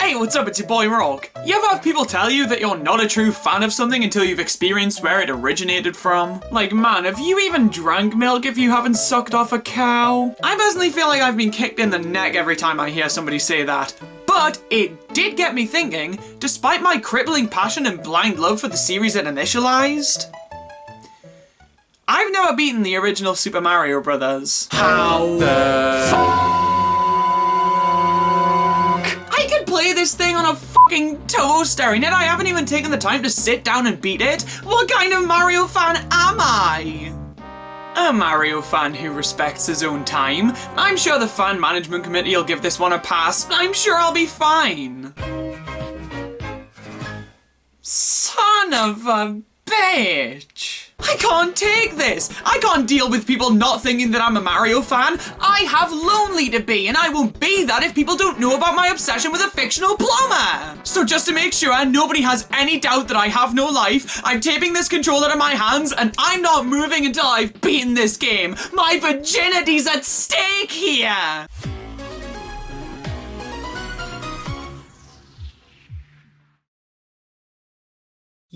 Hey, what's up? It's your boy Rawk. You ever have people tell you that you're not a true fan of something until you've experienced where it originated from? Like, man, have you even drank milk if you haven't sucked off a cow? I personally feel like I've been kicked in the neck every time I hear somebody say that. But it did get me thinking, despite my crippling passion and blind love for the series it initialized, I've never beaten the original Super Mario Bros. How the fuck? I could play this thing on a fucking toaster, and yet I haven't even taken the time to sit down and beat it. What kind of Mario fan am I? A Mario fan who respects his own time. I'm sure the fan management committee will give this one a pass. I'm sure I'll be fine. Son of a bitch. I can't take this! I can't deal with people not thinking that I'm a Mario fan. I have lonely to be, and I won't be that if people don't know about my obsession with a fictional plumber! So just to make sure nobody has any doubt that I have no life, I'm taping this controller to my hands, and I'm not moving until I've beaten this game! My virginity's at stake here!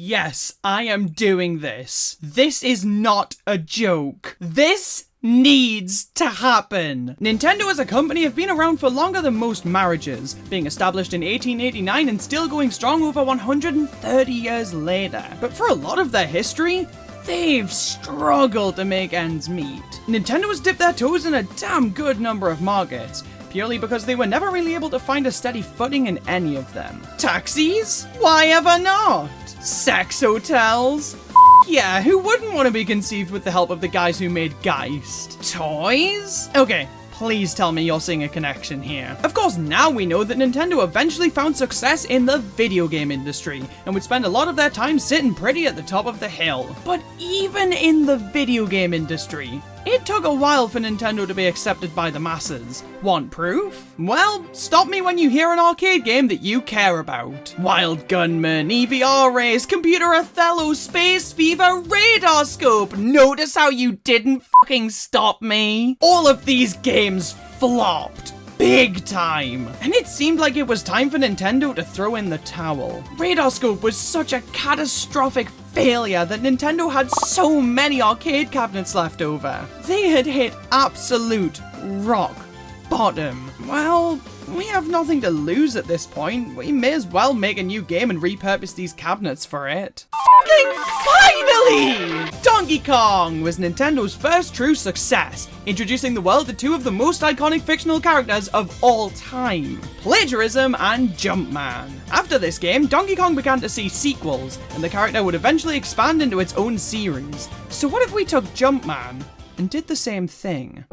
Yes, I am doing this. This is not a joke. This needs to happen. Nintendo as a company have been around for longer than most marriages, being established in 1889 and still going strong over 130 years later. But for a lot of their history, they've struggled to make ends meet. Nintendo has dipped their toes in a damn good number of markets, purely because they were never really able to find a steady footing in any of them. Taxis? Why ever not? Sex hotels? Yeah, who wouldn't want to be conceived with the help of the guys who made Geist? Toys? Okay, please tell me you're seeing a connection here. Of course, now we know that Nintendo eventually found success in the video game industry, and would spend a lot of their time sitting pretty at the top of the hill. But even in the video game industry, it took a while for Nintendo to be accepted by the masses. Want proof? Well, stop me when you hear an arcade game that you care about. Wild Gunman, EVR Race, Computer Othello, Space Fever, Radar Scope. Notice how you didn't fucking stop me? All of these games flopped. Big time. And it seemed like it was time for Nintendo to throw in the towel. Radar Scope was such a catastrophic failure that Nintendo had so many arcade cabinets left over. They had hit absolute rock bottom. Well, we have nothing to lose at this point. We may as well make a new game and repurpose these cabinets for it. Fucking finally! Donkey Kong was Nintendo's first true success, introducing the world to two of the most iconic fictional characters of all time, plagiarism and Jumpman. After this game, Donkey Kong began to see sequels, and the character would eventually expand into its own series. So what if we took Jumpman and did the same thing?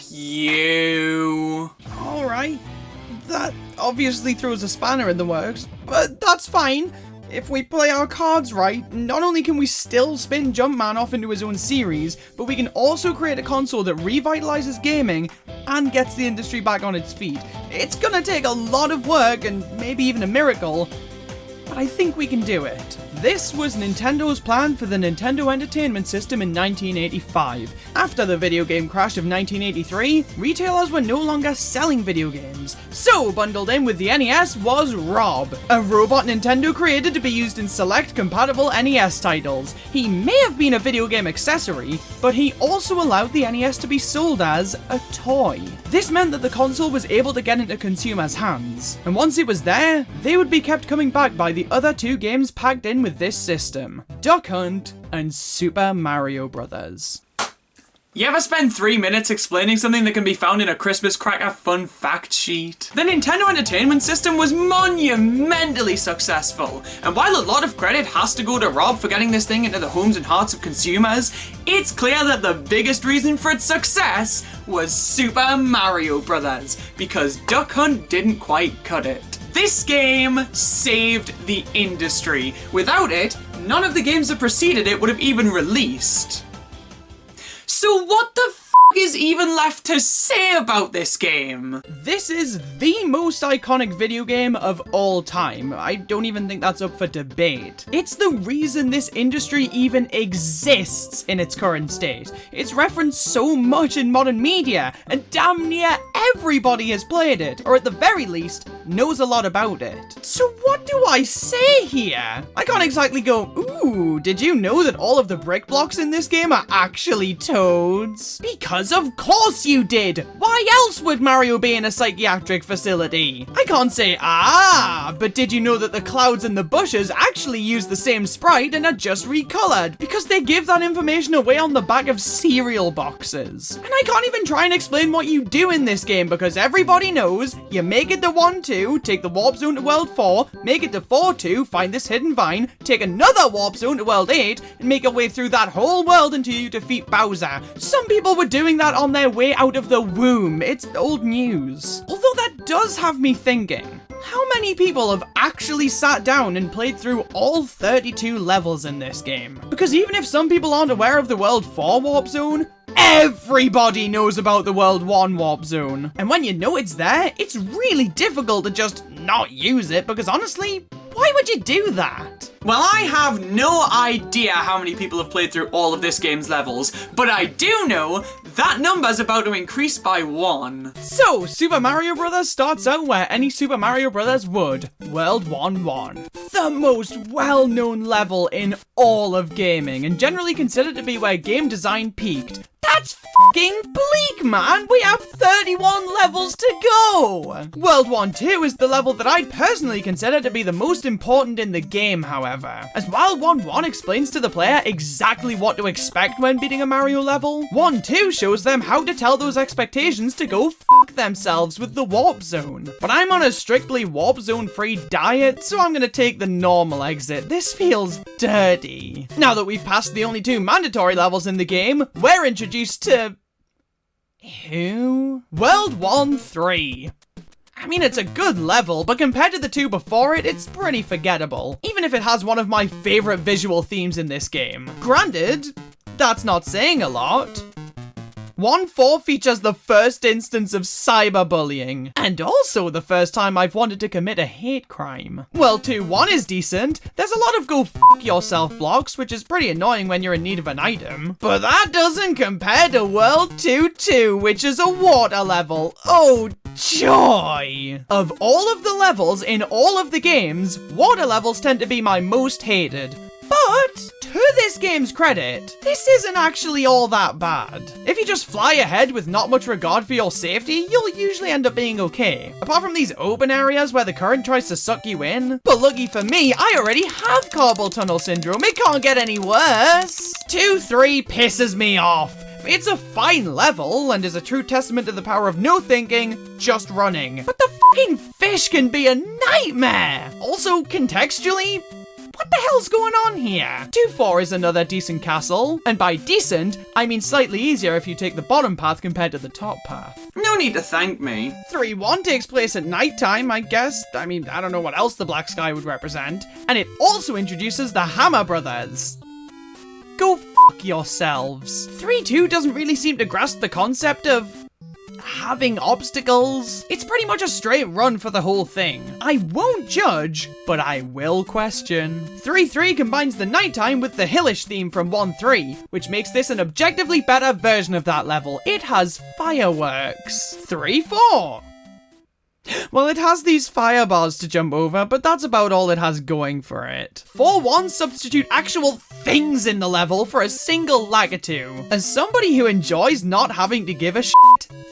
You. Alright, that obviously throws a spanner in the works, but that's fine. If we play our cards right, not only can we still spin Jumpman off into his own series, but we can also create a console that revitalizes gaming and gets the industry back on its feet. It's gonna take a lot of work and maybe even a miracle, but I think we can do it. This was Nintendo's plan for the Nintendo Entertainment System in 1985. After the video game crash of 1983, retailers were no longer selling video games. So, bundled in with the NES was Rob, a robot Nintendo created to be used in select compatible NES titles. He may have been a video game accessory, but he also allowed the NES to be sold as a toy. This meant that the console was able to get into consumers' hands, and once it was there, they would be kept coming back by the other two games packed in with this system: Duck Hunt and Super Mario Bros. You ever spend 3 minutes explaining something that can be found in a Christmas cracker fun fact sheet? The Nintendo Entertainment System was monumentally successful, and while a lot of credit has to go to Rob for getting this thing into the homes and hearts of consumers, it's clear that the biggest reason for its success was Super Mario Bros. Because Duck Hunt didn't quite cut it. This game saved the industry. Without it, none of the games that preceded it would have even released. So what the f is even left to say about this game? This is the most iconic video game of all time. I don't even think that's up for debate. It's the reason this industry even exists in its current state. It's referenced so much in modern media, and damn near everybody has played it, or at the very least, knows a lot about it. So what do I say here? I can't exactly go, ooh, did you know that all of the brick blocks in this game are actually toads? Because of course you did! Why else would Mario be in a psychiatric facility? I can't say, but did you know that the clouds and the bushes actually use the same sprite and are just recolored? Because they give that information away on the back of cereal boxes. And I can't even try and explain what you do in this game because everybody knows you make it to 1-2, take the warp zone to world 4, make it to 4-2, find this hidden vine, take another warp zone to world 8, and make your way through that whole world until you defeat Bowser. Some people were doing that on their way out of the womb. It's old news. Although that does have me thinking, how many people have actually sat down and played through all 32 levels in this game? Because even if some people aren't aware of the World 4 warp zone, everybody knows about the World 1 warp zone. And when you know it's there, it's really difficult to just not use it because honestly, why would you do that? Well, I have no idea how many people have played through all of this game's levels, but I do know that number's about to increase by 1. So, Super Mario Bros. Starts out where any Super Mario Bros. Would. World 1-1. The most well-known level in all of gaming, and generally considered to be where game design peaked. That's fucking bleak, man! We have 31 levels to go! World 1-2 is the level that I'd personally consider to be the most important in the game, however. As while 1-1 explains to the player exactly what to expect when beating a Mario level, 1-2 shows them how to tell those expectations to go fuck themselves with the warp zone. But I'm on a strictly warp zone free diet, so I'm gonna take the normal exit. This feels dirty. Now that we've passed the only 2 mandatory levels in the game, we're introduced to... who? World 1-3. I mean, it's a good level, but compared to the 2 before it, it's pretty forgettable. Even if it has one of my favorite visual themes in this game. Granted, that's not saying a lot. 1-4 features the first instance of cyberbullying, and also the first time I've wanted to commit a hate crime. Well, 2-1 is decent. There's a lot of go fuck yourself blocks, which is pretty annoying when you're in need of an item. But that doesn't compare to World 2-2, which is a water level. Oh, joy! Of all of the levels in all of the games, water levels tend to be my most hated. But, to this game's credit, this isn't actually all that bad. If you just fly ahead with not much regard for your safety, you'll usually end up being okay. Apart from these open areas where the current tries to suck you in. But lucky for me, I already have carpal tunnel syndrome. It can't get any worse. 2-3 pisses me off. It's a fine level, and is a true testament to the power of no thinking, just running. But the fucking fish can be a nightmare! Also, contextually, what the hell's going on here? 2-4 is another decent castle, and by decent, I mean slightly easier if you take the bottom path compared to the top path. No need to thank me. 3-1 takes place at nighttime, I guess. I mean, I don't know what else the black sky would represent. And it also introduces the Hammer Brothers. Go fuck yourselves. 3-2 doesn't really seem to grasp the concept of having obstacles. It's pretty much a straight run for the whole thing. I won't judge, but I will question. 3-3 combines the nighttime with the hillish theme from 1-3, which makes this an objectively better version of that level. It has fireworks. 3-4. Well, it has these fire bars to jump over, but that's about all it has going for it. 4-1 substitute actual things in the level for a single Lakitu. As somebody who enjoys not having to give a shit,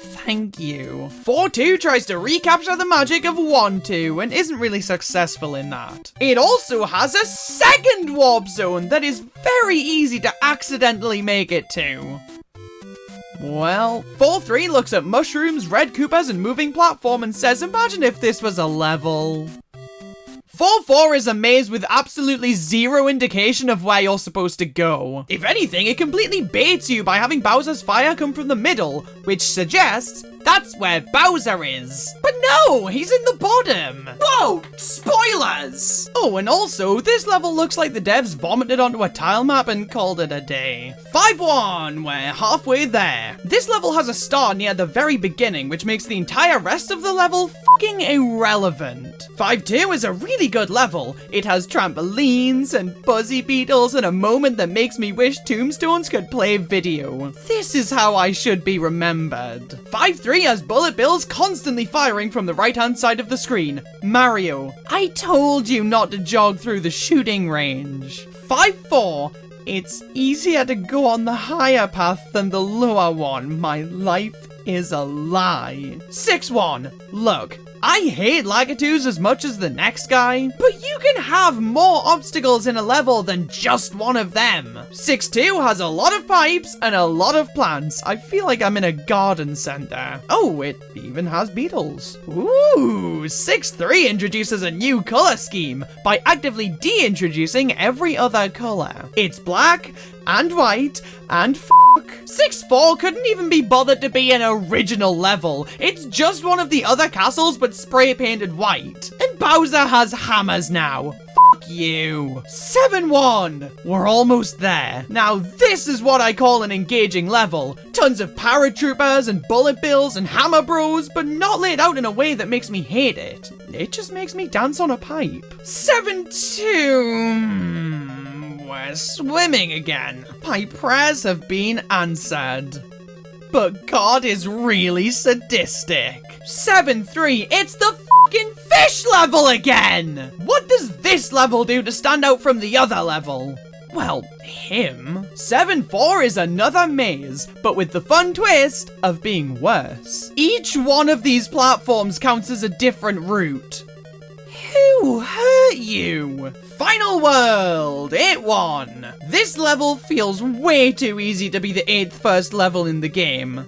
thank you. 4-2 tries to recapture the magic of 1-2 and isn't really successful in that. It also has a second warp zone that is very easy to accidentally make it to. Well, 4-3 looks at mushrooms, red Koopas, and moving platform and says, imagine if this was a level. 4-4 is a maze with absolutely zero indication of where you're supposed to go. If anything, it completely baits you by having Bowser's fire come from the middle, which suggests that's where Bowser is. But no, he's in the bottom. Whoa, spoilers! Oh, and also, this level looks like the devs vomited onto a tile map and called it a day. 5-1, we're halfway there. This level has a star near the very beginning, which makes the entire rest of the level fucking irrelevant. 5-2 is a really good level. It has trampolines and buzzy beetles and a moment that makes me wish tombstones could play video. This is how I should be remembered. 5-3 has bullet bills constantly firing from the right-hand side of the screen. Mario, I told you not to jog through the shooting range. 5-4, it's easier to go on the higher path than the lower one. My life is a lie. 6-1, look, I hate Lagatoos as much as the next guy, but you can have more obstacles in a level than just one of them. 6-2 has a lot of pipes and a lot of plants. I feel like I'm in a garden center. Oh, it even has beetles. Ooh, 6-3 introduces a new color scheme by actively de-introducing every other color. It's black and white and fuck. 6-4 couldn't even be bothered to be an original level. It's just one of the other castles but spray painted white. And Bowser has hammers now. Fuck you. 7-1. We're almost there. Now this is what I call an engaging level. Tons of paratroopers and bullet bills and hammer bros, but not laid out in a way that makes me hate it. It just makes me dance on a pipe. 7-2. We're swimming again. My prayers have been answered. But God is really sadistic. 7-3, it's the fucking fish level again! What does this level do to stand out from the other level? Well, him. 7-4 is another maze, but with the fun twist of being worse. Each one of these platforms counts as a different route. Who hurt you? Final world, it won. This level feels way too easy to be the 8th first level in the game.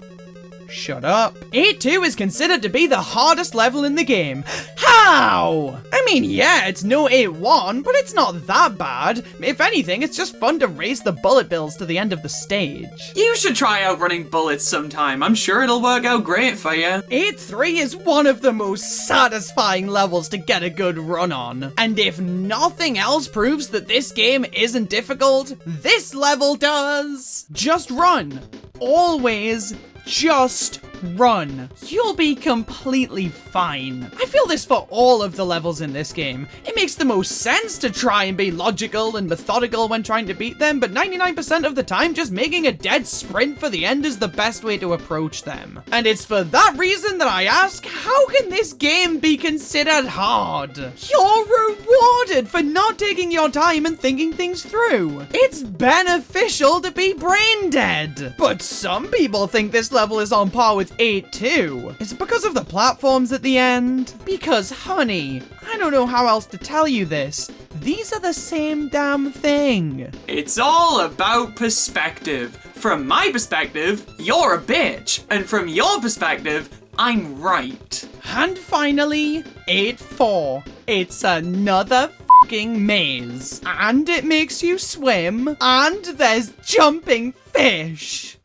Shut up. 8-2 is considered to be the hardest level in the game. How? I mean, yeah, it's no 8-1, but it's not that bad. If anything, it's just fun to race the bullet bills to the end of the stage. You should try out running bullets sometime. I'm sure it'll work out great for you. 8-3 is one of the most satisfying levels to get a good run on. And if nothing else proves that this game isn't difficult, this level does. Just run. Always just run. You'll be completely fine. I feel this for all of the levels in this game. It makes the most sense to try and be logical and methodical when trying to beat them, but 99% of the time, just making a dead sprint for the end is the best way to approach them. And it's for that reason that I ask, how can this game be considered hard? You're rewarded for not taking your time and thinking things through. It's beneficial to be brain dead. But some people think this level is on par with 8-2. Is it because of the platforms at the end? Because, honey, I don't know how else to tell you this. These are the same damn thing. It's all about perspective. From my perspective, you're a bitch. And from your perspective, I'm right. And finally, 8-4. It's another fucking maze. And it makes you swim. And there's jumping fish.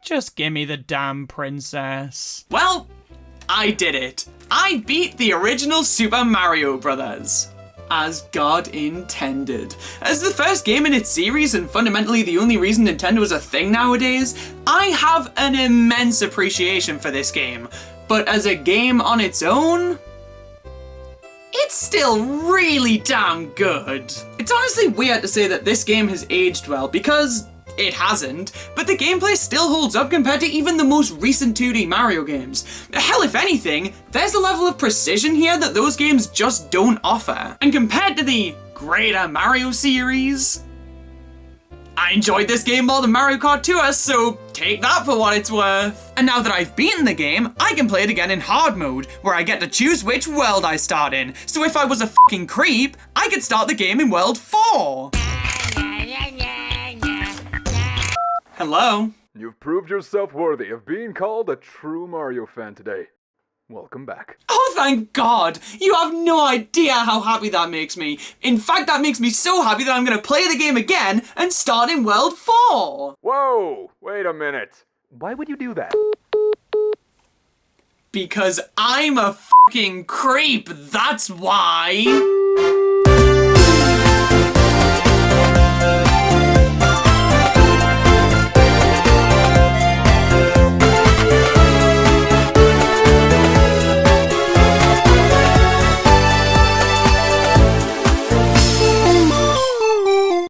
Just gimme the damn princess. Well, I did it. I beat the original Super Mario Brothers. As God intended. As the first game in its series and fundamentally the only reason Nintendo is a thing nowadays, I have an immense appreciation for this game. But as a game on its own, it's still really damn good. It's honestly weird to say that this game has aged well because it hasn't, but the gameplay still holds up compared to even the most recent 2D Mario games. Hell, if anything, there's a level of precision here that those games just don't offer. And compared to the greater Mario series, I enjoyed this game more than Mario Kart Tour, so take that for what it's worth. And now that I've beaten the game, I can play it again in hard mode, where I get to choose which world I start in. So if I was a fucking creep, I could start the game in World 4. Hello? You've proved yourself worthy of being called a true Mario fan today. welcome back. Oh, thank God! You have no idea how happy that makes me. In fact, that makes me so happy that I'm gonna play the game again and start in World 4! Whoa! Wait a minute. Why would you do that? Because I'm a fucking creep, that's why!